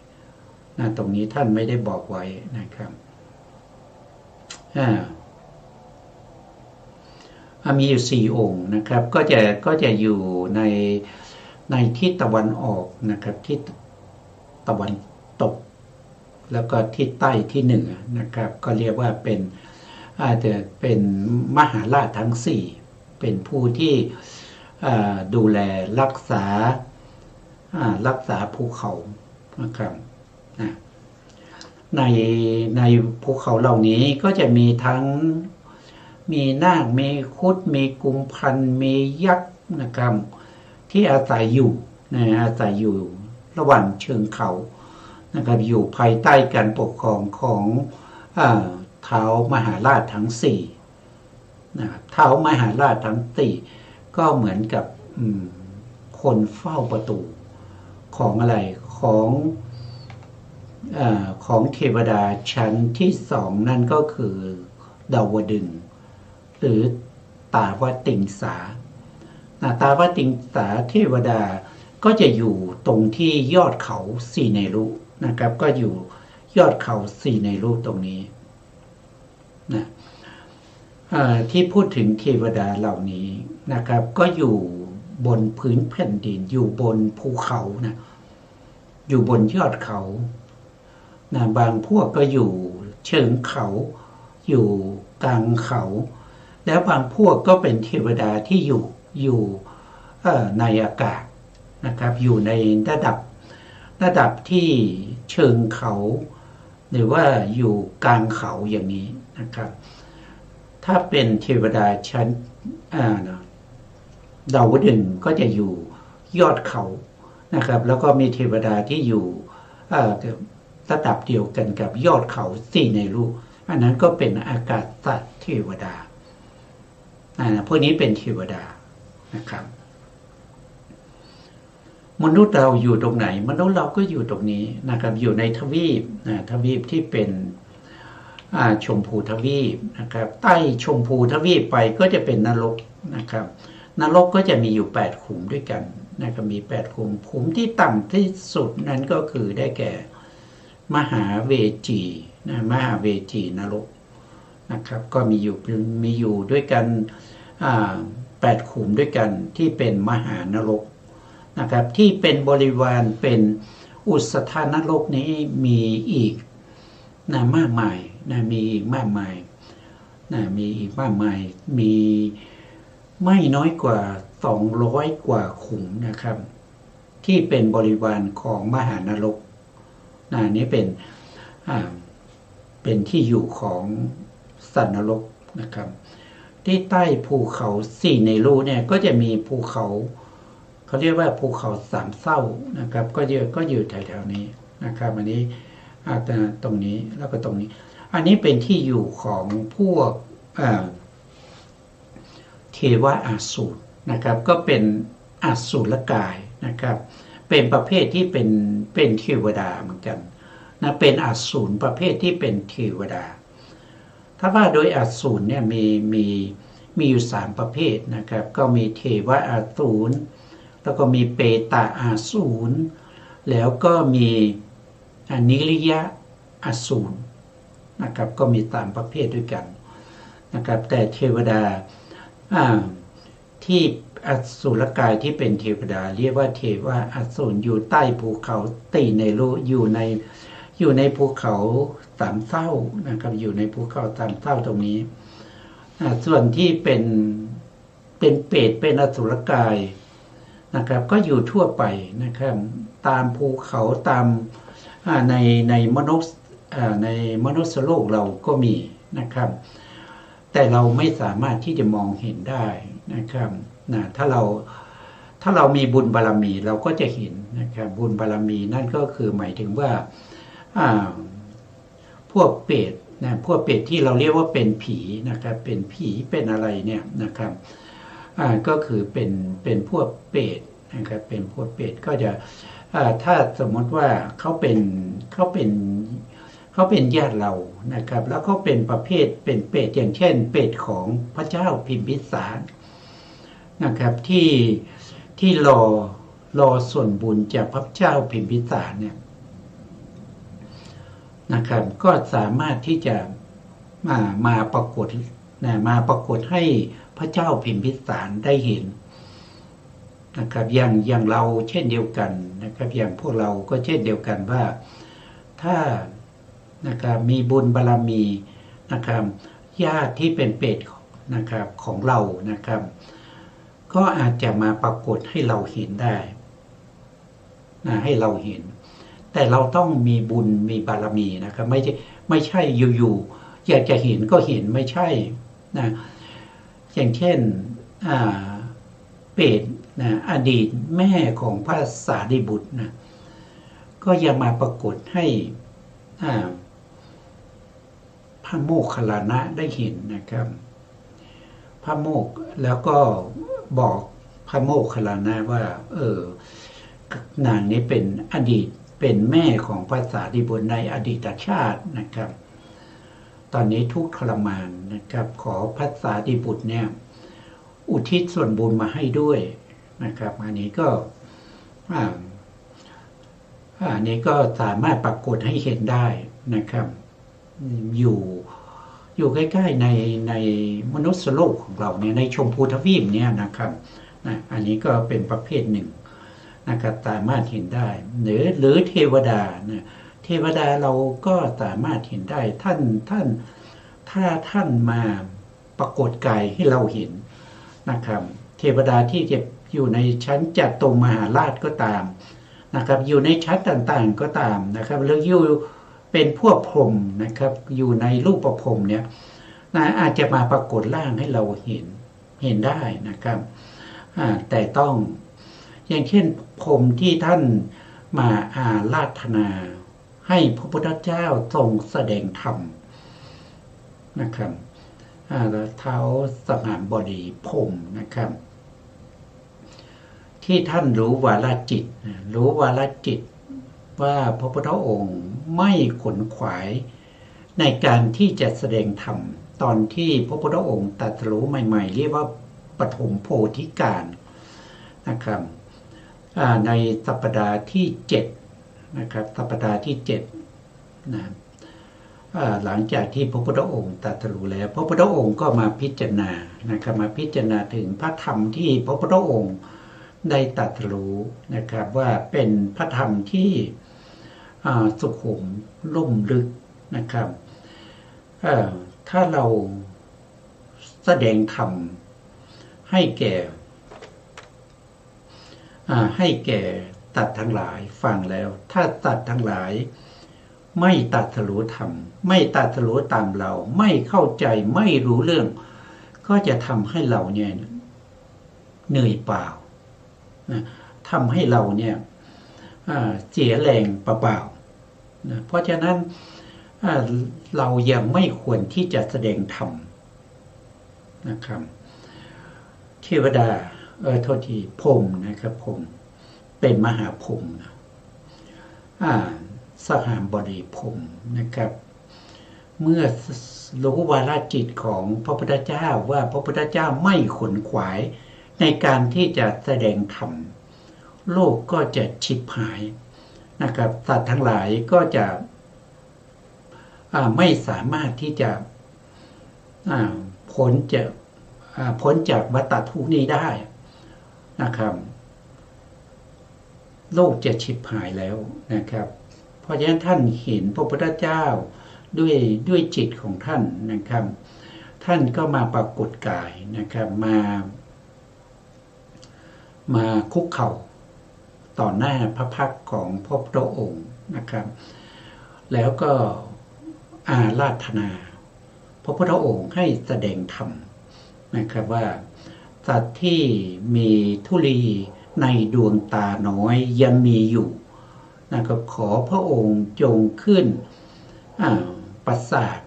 ตรงนี้ท่านไม่ได้บอกไว้นะครับมีอยู่4องค์นะครับก็จะอยู่ในทิศตะวันออกนะครับทิศตะวันตกแล้วก็ทิศใต้ที่เหนือนะครับก็เรียกว่าเป็นอาจจะเป็นมหาราชทั้ง4เป็นผู้ที่ดูแลรักษาภูเขานะครับในภูเขาเหล่านี้ก็จะมีทั้งมีนาคมีครุฑมีกุมพันมียักษ์นะครับที่อาศัยอยู่ระหว่างเชิงเขานะครับอยู่ภายใต้การปกครองของท้าวมหาราชทั้ง4นะครับท้าวมหาราชทั้ง4ก็เหมือนกับคนเฝ้าประตูของอะไรของเทวดาชั้นที่2นั่นก็คือดาวดึงส์หรือตาวติงสาตาวติงสาเทวดาก็จะอยู่ตรงที่ยอดเขาสีเนรุนะครับก็อยู่ยอดเขาสีเนรุตรงนี้นะที่พูดถึงเทวดาเหล่านี้นะครับก็อยู่บนพื้นแผ่นดินอยู่บนภูเขานะอยู่บนยอดเขานะบางพวกก็อยู่เชิงเขาอยู่กลางเขาแล้วบางพวกก็เป็นเทวดาที่อยู่ในอากาศนะครับอยู่ในระดับที่เชิงเขาหรือว่าอยู่กลางเขาอย่างนี้นะครับถ้าเป็นเทวดาชั้นดาวดึงส์ก็จะอยู่ยอดเขานะครับแล้วก็มีเทวดาที่อยู่ระดับเดียวกันกับยอดเขาสีเนรุอันนั้นก็เป็นอากาศสัตว์เทวดาพวกนี้เป็นเทวดานะครับมนุษย์เราอยู่ตรงไหนมนุษย์เราก็อยู่ตรงนี้นะครับอยู่ในทวีปที่เป็นชมพูทวีปนะครับใต้ชมพูทวีปไปก็จะเป็นนรกนะครับนรกก็จะมีอยู่8ขุมด้วยกันนะครับมี8ขุมที่ต่ำที่สุดนั้นก็คือได้แก่มหาเวจีมหาเวจีนรกนะครับก็มีอยู่ด้วยกัน8ขุมด้วยกันที่เป็นมหานรกนะครับที่เป็นบริวารเป็นอุสธานรกนี้มีอีกมากมายมีอีกมากมายมีอีกมากมายมีไม่น้อยกว่า200กว่าขุมนะครับที่เป็นบริวารของมหานรกนี้เป็นที่อยู่ของสัตว์นรกนะครับที่ใต้ภูเขาสีเนรุเนี่ยก็จะมีภูเขาเขาเรียกว่าภูเขา3เศร้านะครับก็อยู่แถวๆนี้นะครับอันนี้ตรงนี้แล้วก็ตรงนี้อันนี้เป็นที่อยู่ของพวกเทวะอสูรนะครับก็เป็นอสูรกายนะครับเป็นประเภทที่เป็นเทวดาเหมือนกันนะเป็นอสูรประเภทที่เป็นเทวดาถ้าว่าโดยอสูรเนี่ยมีอยู่3ประเภทนะครับก็มีเทวะอสูรแล้วก็มีเปตอสูรแล้วก็มีนิริยะอสูรนะครับก็มี3ประเภทด้วยกันนะครับแต่เทวดาที่อสูรกายที่เป็นเทวดาเรียกว่าเทวะอสูรอยู่ใต้ภูเขาตีเนรุอยู่ในภูเขา3เศร้านะครับอยู่ในภูเขา3เศร้าตรงนี้ส่วนที่เป็นเปรตเป็นอสูรกายนะครับก็อยู่ทั่วไปนะครับตามภูเขาตามในมนุษย์โลกเราก็มีนะครับแต่เราไม่สามารถที่จะมองเห็นได้นะครับถ้าเรามีบุญบารมีเราก็จะเห็นนะครับบุญบารมีนั่นก็คือหมายถึงว่าพวกเปรต นะพวกเปรตที่เราเรียกว่าเป็นผีนะครับเป็นผีเป็นอะไรเนี่ยนะครับก็คือเป็นพวกเปรตนะครับเป็นพวกเปรตก็จะถ้าสมมติว่าเขาเป็นญาติเรานะครับแล้วเขาเป็นประเภทเป็นเปรตอย่างเช่นเปรตของพระเจ้าพิมพิสารนะครับที่รอส่วนบุญจากพระเจ้าพิมพิสารเนี่ยนะครับก็สามารถที่จะมาปรากฏมาปรากฏให้พระเจ้าพิมพิสารได้เห็นนะครับอย่างเราเช่นเดียวกันนะครับอย่างพวกเราก็เช่นเดียวกันว่าถ้านะครับมีบุญบารมีนะครับญาติที่เป็นเปรตนะครับของเรานะครับก็อาจจะมาปรากฏให้เราเห็นได้ให้เราเห็นแต่เราต้องมีบุญมีบารมีนะครับไม่ใช่อยู่ๆอยากจะเห็นก็เห็นไม่ใช่นะอย่างเช่นเปรตนะอดีตแม่ของพระสารีบุตรนะก็ยังมาปรากฏให้พระโมคคัลลานะได้เห็นนะครับพระโมคแล้วก็บอกพระโมคคัลลานะว่านางนี้เป็นอดีตเป็นแม่ของพระสารีบุตรในอดีตชาตินะครับตอนนี้ทุกข์ทรมานนะครับขอพระสารีบุตรเนี่ยอุทิศส่วนบุญมาให้ด้วยนะครับอันนี้ก็สามารถปรากฏให้เห็นได้นะครับอยู่ใกล้ๆในมนุษย์โลกของเราเนี่ยในชมพูทวีปเนี่ยนะครับอันนี้ก็เป็นประเภทหนึ่งนะครับสามารถเห็นได้หรือเทวดานะเทวดาเราก็สามารถเห็นได้ถ้าท่านมาปรากฏกายให้เราเห็นนะครับเทวดาที่จะอยู่ในชั้นจัตุมหาราชก็ตามนะครับอยู่ในชั้นต่างๆก็ตามนะครับหรืออยู่เป็นพวกพรหมนะครับอยู่ในรูปประพรหมเนี่ยอาจจะมาปรากฏร่างให้เราเห็นได้นะครับแต่ต้องอย่างเช่นพรหมที่ท่านมาอาราธนาให้พระพุทธเจ้าทรงแสดงธรรมนะครับเท้าสมานบดีพรหมนะครับที่ท่านรู้วาลจิตว่าพระพุทธองค์ไม่ขนขวายในการที่จะแสดงธรรมตอนที่พระพุทธองค์ตรัสรู้ใหม่ๆเรียกว่าปฐมโพธิญาณนะครับในสัปดาห์ที่7นะครับสัปดาห์ที่7นะหลังจากที่พระพุทธองค์ตรัสรู้แล้วพระพุทธองค์ก็มาพิจารณานะครับมาพิจารณาถึงพระธรรมที่พระพุทธองค์ได้ตรัสรู้นะครับว่าเป็นพระธรรมที่สุขุมลุ่มลึกนะครับถ้าเราแสดงธรรมให้แก่สัตว์ทั้งหลายฟังแล้วถ้าสัตว์ทั้งหลายไม่ตรัสรู้ธรรมไม่ตรัสรู้ตามเราไม่เข้าใจไม่รู้เรื่องก็จะทำให้เราเนี่ยเหนื่อยเปล่าทำให้เราเนี่ยเสียแรงเปล่าๆเพราะฉะนั้นเรายังไม่ควรที่จะแสดงธรรมนะครับเทวดาโทษทีพรหมนะครับพรหมเป็นมหาพรหมสหามบดีพรหมนะครับเมื่อรู้วาลจิตของพระพุทธเจ้าว่าพระพุทธเจ้าไม่ขนขวายในการที่จะแสดงธรรมโลกก็จะฉิบหายนะครับสัตว์ทั้งหลายก็จะไม่สามารถที่จะพ้นจากวัฏทุกข์นี้ได้นะครับโลกจะฉิบหายแล้วนะครับเพราะฉะนั้นท่านเห็นพระพุทธเจ้าด้วยจิตของท่านนะครับท่านก็มาปรากฏกายนะครับมาคุกเข่าต่อหน้าพระพักตร์ของพระพุทธองค์นะครับแล้วก็อาราธนาพระพุทธองค์ให้แสดงธรรมนะครับว่าสัตว์ที่มีธุลีในดวงตาน้อยยังมีอยู่นะครับขอพระองค์จงขึ้นประสาท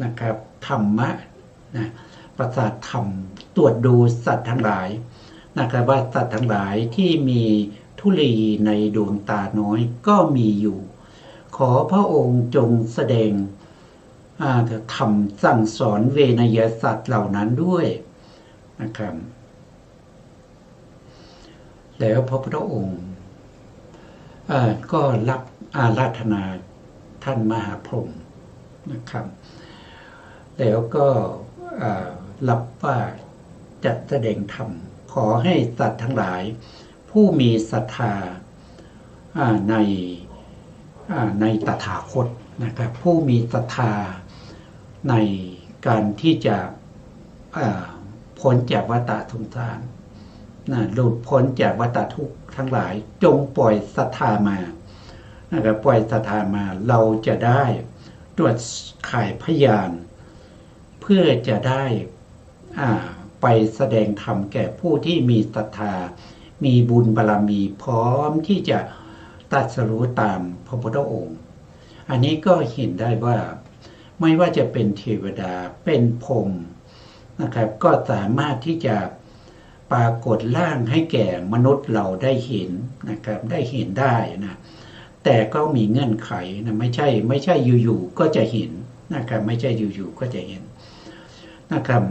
นะครับธรรมะนะประสาทธรรมตรวจดูสัตว์ทั้งหลายนะครับว่าสัตว์ทั้งหลายที่มีธุลีในดวงตาน้อยก็มีอยู่ขอพระองค์จงแสดงธรรมสั่งสอนเวนยสัตว์เหล่านั้นด้วยนะครับแล้วพระพุทธองค์ก็รับอาราธนาท่านมหาพรหมนะครับแล้วก็รับว่าจัดแสดงธรรมขอให้สัตว์ทั้งหลายผู้มีศรัทธาในตถาคตนะครับผู้มีศรัทธาในการที่จะพ้นจากวัฏสงสารหลุดพ้นจากวัฏทุกข์ทั้งหลายจงปล่อยศรัทธามานะครับปล่อยศรัทธามาเราจะได้ตรวจข่ายพยานเพื่อจะได้ไปแสดงธรรมแก่ผู้ที่มีศรัทธามีบุญบารมีพร้อมที่จะตรัสรู้ตามพระพุทธองค์อันนี้ก็เห็นได้ว่าไม่ว่าจะเป็นเทวดาเป็นพรหมนะครับก็สามารถที่จะปรากฏร่างให้แก่มนุษย์เราได้เห็นนะครับได้เห็นได้นะแต่ก็มีเงื่อนไขนะไม่ใช่อยู่ๆก็จะเห็นนะครับไม่ใช่อยู่ๆก็จะเห็นนะครับ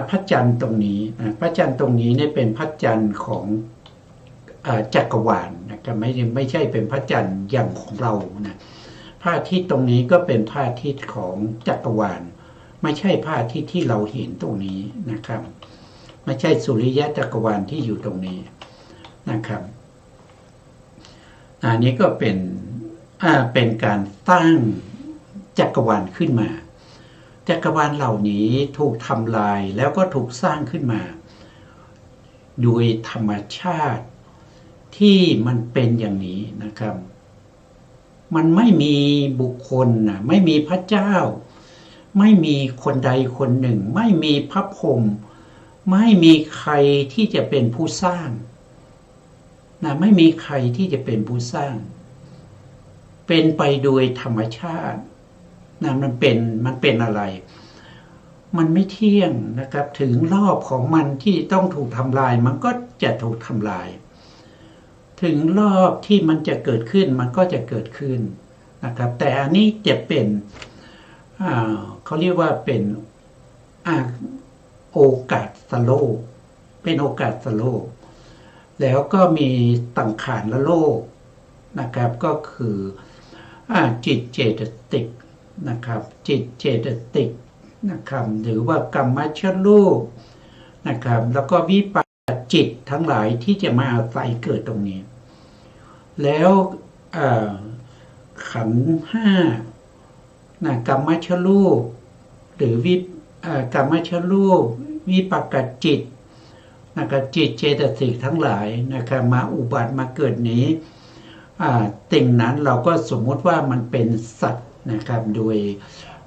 พระจันทร์ตรงนี้พระจันทร์ตรงนี้เนี่ยเป็นพระจันทร์ของจักรวาลนะครับไม่ใช่เป็นพระจันทร์อย่างของเรานะพระอาทิตย์ตรงนี้ก็เป็นพระอาทิตย์ของจักรวาลไม่ใช่พระอาทิตย์ที่เราเห็นตรงนี้นะครับไม่ใช่สุริยะจักรวาลที่อยู่ตรงนี้นะครับอันนี้ก็เป็นการสร้างจักรวาลขึ้นมาจักรวาลเหล่านี้ถูกทำลายแล้วก็ถูกสร้างขึ้นมาโดยธรรมชาติที่มันเป็นอย่างนี้นะครับมันไม่มีบุคคลนะไม่มีพระเจ้าไม่มีคนใดคนหนึ่งไม่มีพระพรหมไม่มีใครที่จะเป็นผู้สร้างนะไม่มีใครที่จะเป็นผู้สร้างเป็นไปโดยธรรมชาตินะมันเป็นอะไรมันไม่เที่ยงนะครับถึงรอบของมันที่ต้องถูกทำลายมันก็จะถูกทำลายถึงรอบที่มันจะเกิดขึ้นมันก็จะเกิดขึ้นนะครับแต่อันนี้จะเป็นเขาเรียกว่าเป็นโอกาสสโลกเป็นโอกาสสโลกแล้วก็มีสังขารละโลกนะครับก็คือจิตเจตสิกนะครับจิตเจตสิกนะครับหรือว่ากรรมชรูปนะครับแล้วก็วิปากจิตทั้งหลายที่จะมาอาศัยเกิดตรงนี้แล้วขันธ์ห้ากัมมชรูปหรือกัมมชรูปวิปากจิตนะครับจิตเจตสิกทั้งหลายนะครับมาอุบัติมาเกิดนี้สิ่งนั้นเราก็สมมติว่ามันเป็นสัตว์นะครับโ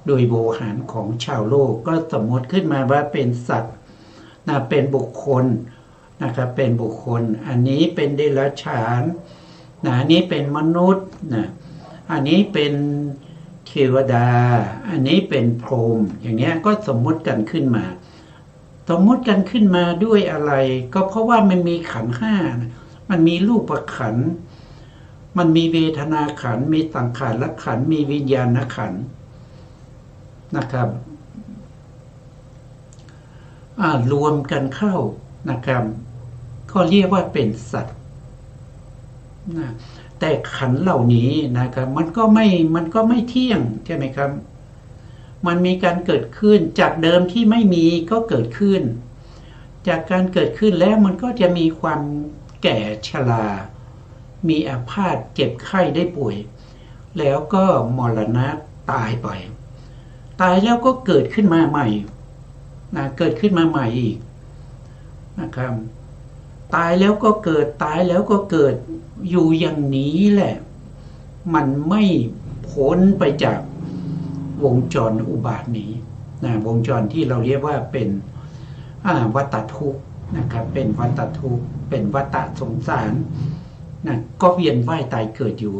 ดยโวหารของชาวโลกก็สมมติขึ้นมาว่าเป็นสัตว์นะเป็นบุคคลนะครับเป็นบุคคลอันนี้เป็นเดรัจฉานนะอันนี้เป็นมนุษย์นะอันนี้เป็นเทวดาอันนี้เป็นพรหมอย่างเงี้ยก็สมมติกันขึ้นมาสมมติกันขึ้นมาด้วยอะไรก็เพราะว่ามันมีขันธ์ห้ามันมีรูปขันธ์มันมีเวทนาขันธ์มีสังขารขันธ์มีวิญญาณขันธ์นะครับรวมกันเข้านะครับก็เรียกว่าเป็นสัตว์นะแต่ขันธ์เหล่านี้นะครับมันก็ไม่เที่ยงใช่ไหมครับมันมีการเกิดขึ้นจากเดิมที่ไม่มีก็เกิดขึ้นจากการเกิดขึ้นแล้วมันก็จะมีความแก่ชรามีอาพาธเจ็บไข้ได้ป่วยแล้วก็มรณะตายไปตายแล้วก็เกิดขึ้นมาใหม่นะเกิดขึ้นมาใหม่อีกนะครับตายแล้วก็เกิดตายแล้วก็เกิดอยู่อย่างนี้แหละมันไม่พ้นไปจากวงจรอุบาทนี้นะวงจรที่เราเรียกว่าเป็นวัฏทุกข์นะครับเป็นวัฏทุกข์เป็นวัฏสงสารนะก็เวียนว่ายตายเกิดอยู่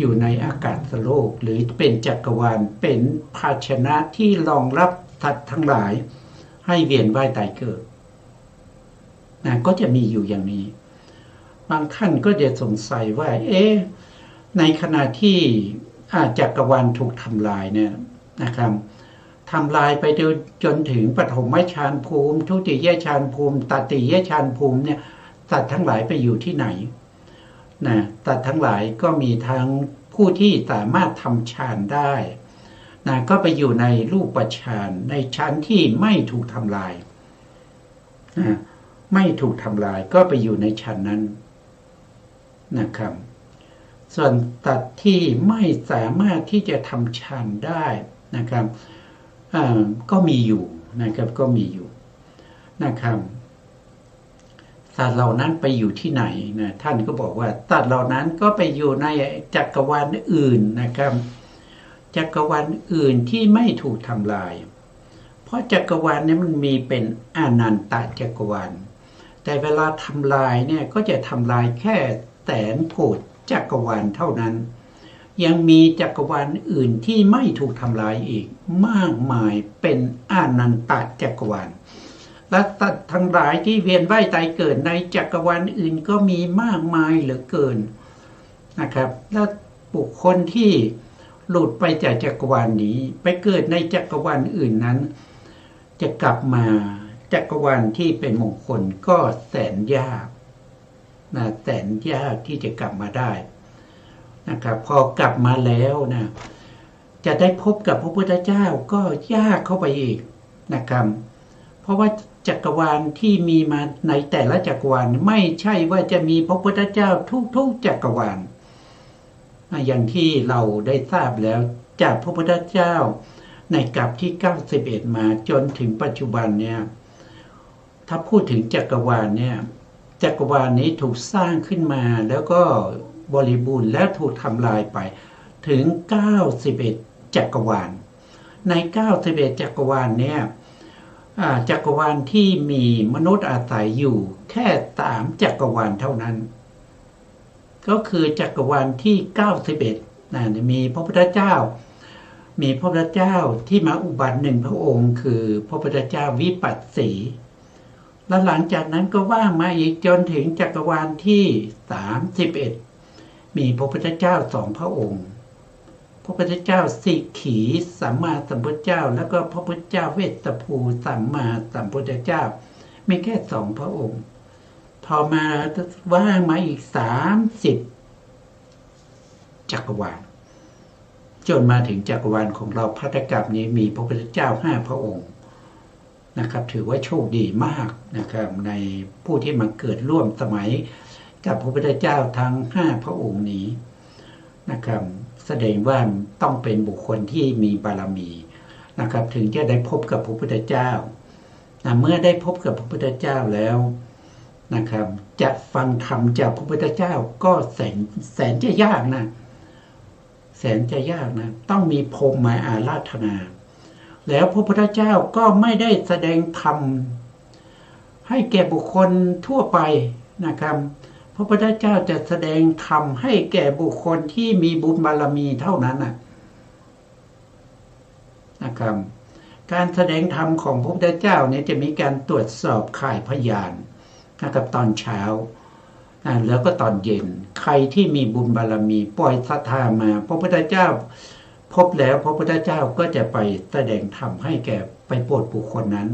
อยู่ในอากาศโลกหรือเป็นจักรวาลเป็นภาชนะที่รองรับสัตว์ทั้งหลายให้เวียนว่ายตายเกิดนะก็จะมีอยู่อย่างนี้บางท่านก็จะสงสัยว่าในขณะที่จักรวาลถูกทำลายเนี่ยนะครับทำลายไปจนถึงปฐมฌานภูมิทุติยฌานภูมิตติยฌานภูมิเนี่ยสัตว์ทั้งหลายไปอยู่ที่ไหนนะสัตว์ทั้งหลายก็มีทั้งผู้ที่สามารถทำฌานได้นะก็ไปอยู่ในรูปฌานในชั้นที่ไม่ถูกทำลายนะไม่ถูกทำลายก็ไปอยู่ในชั้นนั้นนะครับส่วนสัตว์ที่ไม่สามารถที่จะทำฌานได้นะครับก็มีอยู่นะครับก็มีอยู่นะครับสัตว์เหล่านั้นไปอยู่ที่ไหนนะท่านก็บอกว่าสัตว์เหล่านั้นก็ไปอยู่ในจักรวาลอื่นนะครับจักรวาลอื่นที่ไม่ถูกทำลายเพราะจักรวาลนี้มันมีเป็นอนันตจักรวาลแต่เวลาทำลายเนี่ยก็จะทำลายแค่แสนโกฏจักรวาลเท่านั้นยังมีจักรวาลอื่นที่ไม่ถูกทำลายอีกมากมายเป็นอนันตจักรวาลและสัตว์ทั้งหลายที่เวียนว่ายตายเกิดในจักรวาลอื่นก็มีมากมายเหลือเกินนะครับและบุคคลที่หลุดไปจากจักรวาลนี้ไปเกิดในจักรวาลอื่นนั้นจะกลับมาจักรวาลที่เป็นมงคลก็แสนยากนะแสนยากที่จะกลับมาได้นะครับพอกลับมาแล้วนะจะได้พบกับพระพุทธเจ้าก็ยากเข้าไปอีกนะครับเพราะว่าจักรวาลที่มีมาในแต่ละจักรวาลไม่ใช่ว่าจะมีพระพุทธเจ้าทุกจักรวาลอย่างที่เราได้ทราบแล้วจากพระพุทธเจ้าในกัปที่91มาจนถึงปัจจุบันเนี่ยถ้าพูดถึงจักรวาลเนี่ยจักรวาลนี้ถูกสร้างขึ้นมาแล้วก็บริบูรณ์และถูกทำลายไปถึง91จักรวาลใน91จักรวาลเนี่ยจักรวาลที่มีมนุษย์อาศัยอยู่แค่3จักรวาลเท่านั้นก็คือจักรวาลที่91มีพระพุทธเจ้ามีพระพุทธเจ้าที่มาอุบัติหนึ่งพระองค์คือพระพุทธเจ้าวิปัสสีและหลังจากนั้นก็ว่างมาอีกจนถึงจักรวาลที่31มีพระพุทธเจ้า2พระองค์พระพุทธเจ้าสิกขีสัมมาสัมพุทธเจ้าแล้วก็พระพุทธเจ้าเวสสภูสัมมาสัมพุทธเจ้ามีแค่2พระองค์พอมาว่างมาอีก30จักรวาลจนมาถึงจักรวาลของเราพัทธกัปนี้มีพระพุทธเจ้า5พระองค์นะครับถือว่าโชคดีมากนะครับในผู้ที่มาเกิดร่วมสมัยกับพระพุทธเจ้าทั้ง5พระองค์นี้นะครับแสดงว่าต้องเป็นบุคคลที่มีบารมีนะครับถึงจะได้พบกับพระพุทธเจ้าเมื่อได้พบกับพระพุทธเจ้าแล้วนะครับจะฟังธรรมจากพระพุทธเจ้าก็แสนจะยากนะแสนจะยากนะต้องมีพรหมมาอาราธนาแล้วพระพุทธเจ้าก็ไม่ได้แสดงธรรมให้แก่บุคคลทั่วไปนะครับพระพุทธเจ้าจะแสดงธรรมให้แก่บุคคลที่มีบุญบารมีเท่านั้นนะครับการแสดงธรรมของพระพุทธเจ้าเนี่ยจะมีการตรวจสอบข่ายพยานนะครับตอนเช้าแล้วก็ตอนเย็นใครที่มีบุญบารมีปล่อยศรัทธามาพระพุทธเจ้าพบแล้วพระพุทธเจ้าก็จะไปแสดงธรรมให้แก่ไปโปรดบุคคลนั้น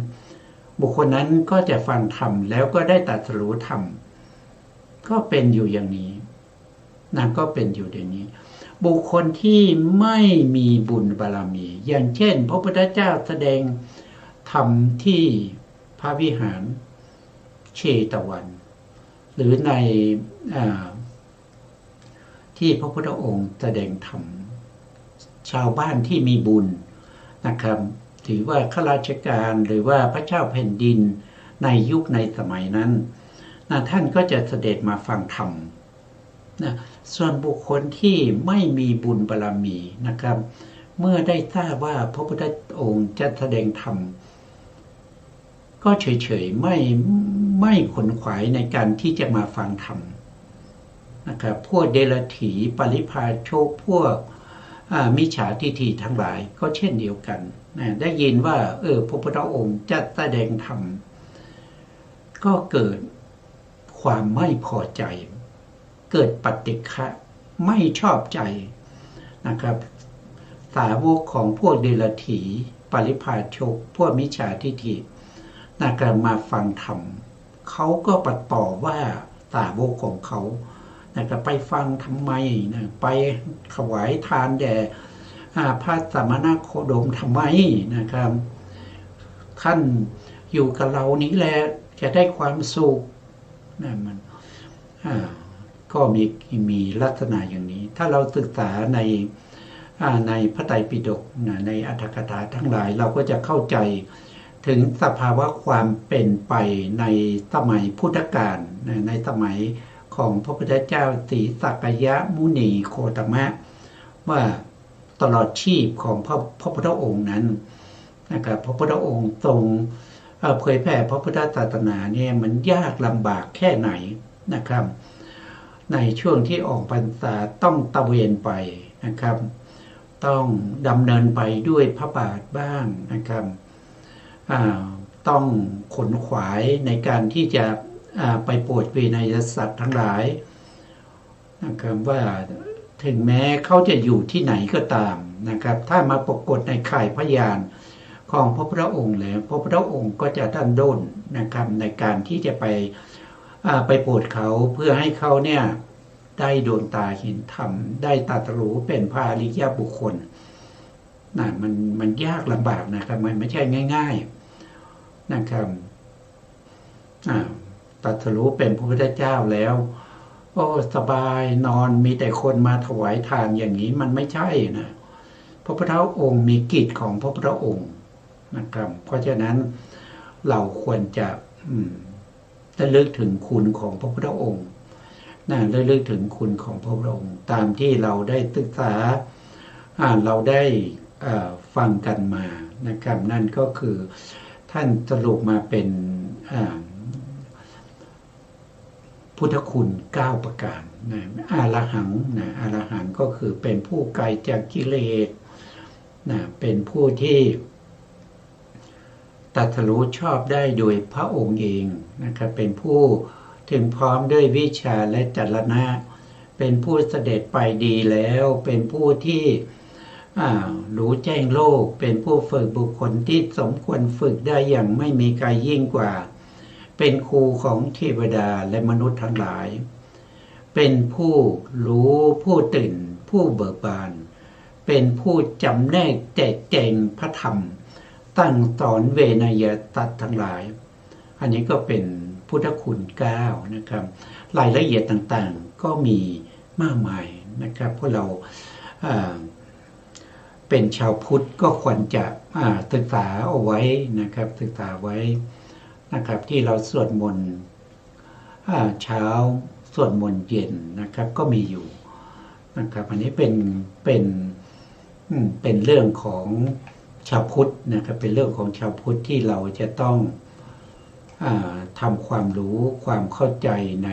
บุคคลนั้นก็จะฟังธรรมแล้วก็ได้ตรัสรู้ธรรมก็เป็นอยู่อย่างนี้ก็เป็นอยู่อย่างนี้บุคคลที่ไม่มีบุญบารมีอย่างเช่นพระพุทธเจ้าแสดงธรรมที่พระวิหารเชตวันหรือในที่พระพุทธองค์แสดงธรรมชาวบ้านที่มีบุญนะครับถือว่าข้าราชการหรือว่าพระเจ้าแผ่นดินในยุคในสมัยนั้นท่านก็จะเสด็จมาฟังธรรมส่วนบุคคลที่ไม่มีบุญบารมีนะครับเมื่อได้ทราบว่าพระพุทธองค์จะแสดงธรรมก็เฉยๆไม่ขนขวายในการที่จะมาฟังธรรม นะครับพวกเดรัจฉีปริพาชกพวกมิจฉาทิฏฐิทั้งหลายก็เช่นเดียวกันนะได้ยินว่าพระพุทธองค์จะแสดงธรรมก็เกิดความไม่พอใจเกิดปฏิฆะไม่ชอบใจนะครับสาวกของพวกเดรัจฉีปริพาชกพวกมิจฉาทิฏฐินะครับมาฟังธรรมเขาก็ปฏิต่อว่าสาวกของเขานะครับไปฟังทำไมนะไปถวายทานแด่พระสมณโคดมทำไมนะครับท่านอยู่กับเรานี้แหละจะได้ความสุขนะมันก็มีลักษณะอย่างนี้ถ้าเราศึกษาในพระไตรปิฎกในอรรถกถาทั้งหลายเราก็จะเข้าใจถึงสภาวะความเป็นไปในสมัยพุทธกาลในสมัยของพระพุทธเจ้าศรีสักยมุนีโคตมะว่าตลอดชีพของพระพุทธองค์นั้นนะครับพระพุทธองค์ทรงเผยแผ่พระพุทธศาสนาเนี่ยมันยากลำบากแค่ไหนนะครับในช่วงที่ออกพรรษาต้องตะเวนไปนะครับต้องดำเนินไปด้วยพระบาทบ้างนะครับต้องขนขวายในการที่จะไปโปรดเวไนยสัตว์ทั้งหลายนะครับว่าถึงแม้เขาจะอยู่ที่ไหนก็ตามนะครับถ้ามาปรากฏในข่ายพยานของพระพุทธองค์แล้วพระพุทธองค์ก็จะดันด้นนะครับในการที่จะไปโปรดเขาเพื่อให้เขาเนี่ยได้ดวงตาเห็นธรรมได้ตรัสรู้เป็นพระอริยบุคคลนะมันยากลำบากนะครับมันไม่ใช่ง่ายๆนะครับตรัสรู้เป็นพระพุทธเจ้าแล้วโอ้สบายนอนมีแต่คนมาถวายทานอย่างนี้มันไม่ใช่นะพระพุทธองค์มีกิจของพระพุทธองค์นะครับเพราะฉะนั้นเราควรจะระลึกถึงคุณของพระพุทธองค์ระลึกถึงคุณของพระพุทธองค์ตามที่เราได้ศึกษาเราได้ฟังกันมานะครับนั่นก็คือท่านสรุปมาเป็นพุทธคุณ9ประการนะอรหังนะอรหังก็คือเป็นผู้ไกลจากกิเลสนะเป็นผู้ที่ตรัสรู้ชอบได้โดยพระองค์เองนะครับเป็นผู้ถึงพร้อมด้วยวิชาและจรณะเป็นผู้เสด็จไปดีแล้วเป็นผู้ที่รู้แจ้งโลกเป็นผู้ฝึกบุคคลที่สมควรฝึกได้อย่างไม่มีใครยิ่งกว่าเป็นครูของเทวดาและมนุษย์ทั้งหลายเป็นผู้รู้ผู้ตื่นผู้เบิกบานเป็นผู้จำแนกแจกแจงพระธรรมตั้งสอนเวนยสัตว์ทั้งหลายอันนี้ก็เป็นพุทธคุณ9นะครับรายละเอียดต่างๆก็มีมากมายนะครับพวกเราเป็นชาวพุทธก็ควรจะศึกษาเอาไว้นะครับศึกษาไว้นะครับที่เราสวดมนต์เช้าสวดมนต์เย็นนะครับก็มีอยู่นะครับอันนี้เป็นเรื่องของชาวพุทธนะครับเป็นเรื่องของชาวพุทธที่เราจะต้องทำความรู้ความเข้าใจใน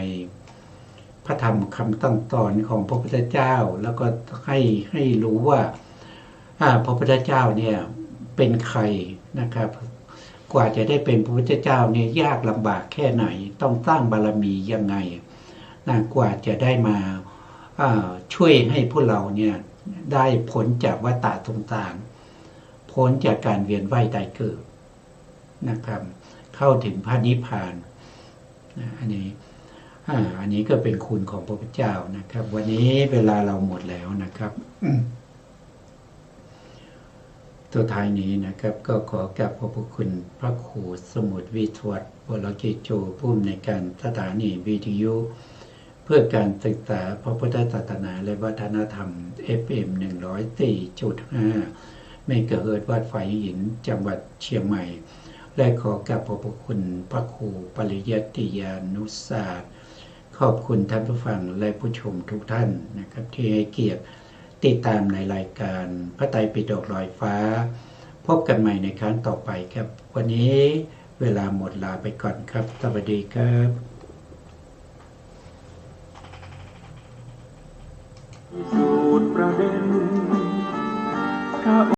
พระธรรมคำตั้งตอนของพระพุทธเจ้าแล้วก็ให้รู้ว่าพระพุทธเจ้าเนี่ยเป็นใครนะครับกว่าจะได้เป็นพระพุทธเจ้าเนี่ยยากลำบากแค่ไหนต้องสร้างบารมียังไงกว่าจะได้มาช่วยให้พวกเราเนี่ยได้พ้นจากวัฏฏะสงสารพ้นจากการเวียนว่ายตายเกิดนะครับเข้าถึงพระนิพพานอันนี้ก็เป็นคุณของพระพุทธเจ้านะครับวันนี้เวลาเราหมดแล้วนะครับตัวท้ายนี้นะครับก็ขอกราบขอบพระคุณพระครูสมุทรวิทวัฒน์วรกิจโจผู้อำนวยการสถานีวิทยุเพื่อการศึกษาพระพุทธศาสนาและวัฒนธรรม FM 104.5 เมกะเฮิรตซ์วัดไฟหินจังหวัดเชียงใหม่และขอกราบขอบพระคุณพระครูปริยัติยานุศาสตร์ขอบคุณท่านผู้ฟังและผู้ชมทุกท่านนะครับที่ให้เกียรติติดตามในรายการพระไตรปิฎกลอยฟ้าพบกันใหม่ในครั้งต่อไปครับวันนี้เวลาหมดลาไปก่อนครับสวัสดีครับ